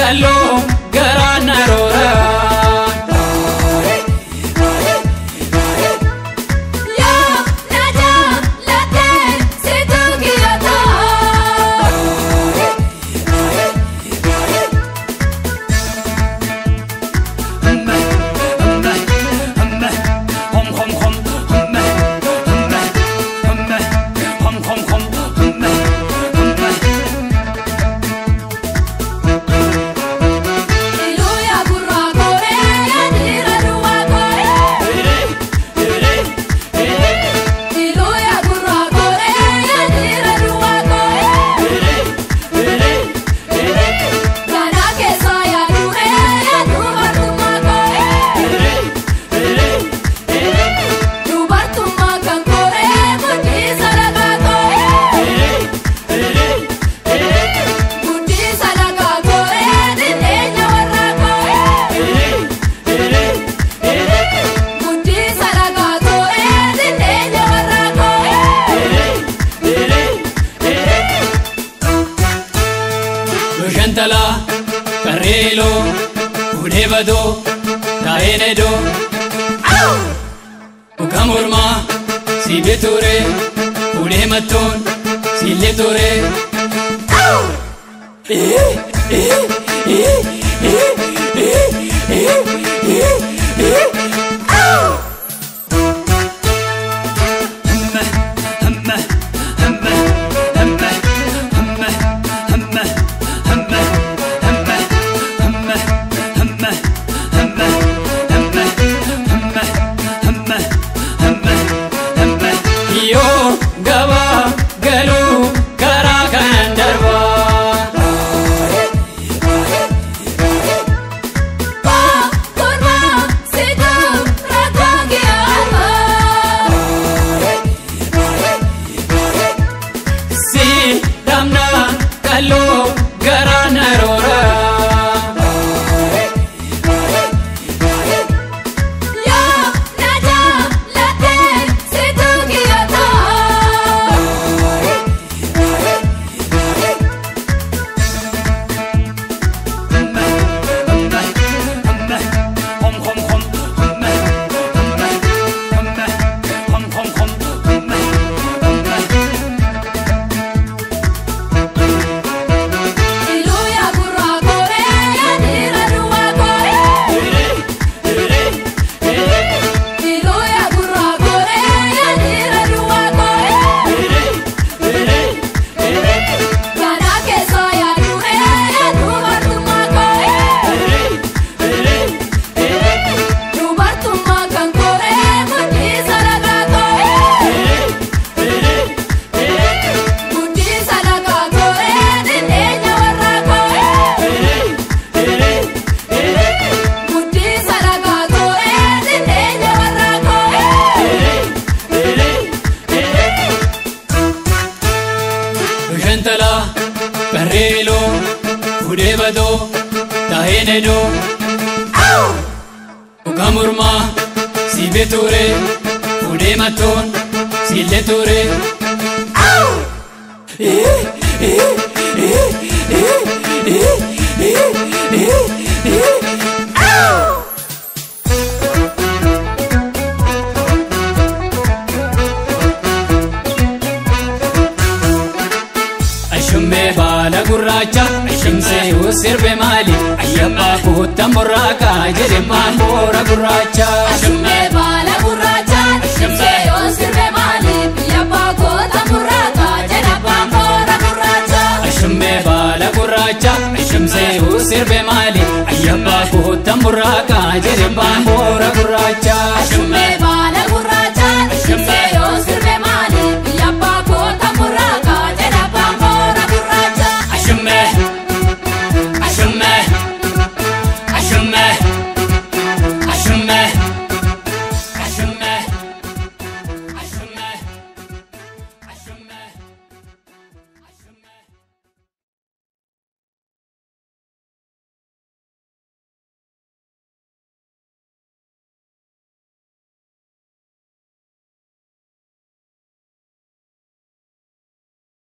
gallo garana rora Shantala, Carrelo, Udevado, Taenedo, Ukamurma, Sibeture, Udematon, Siletore. Gallo garana rora ya naja late situ giyata Shantala, Carrelo, Udevado, Taenedo, Ukamurma, Sibeture, Udematon, Siletore. Shumbe bala gurracha, shumse usirbe mali, ayyaba kutam buraka, jerema bora gurracha. Shumbe bala gurracha, shumse usirbe mali, ayyaba kutam buraka, jerema bora gurracha. Shumbe bala gurracha, shumse usirbe mali, ayyaba kutam buraka, jerema bora gurracha.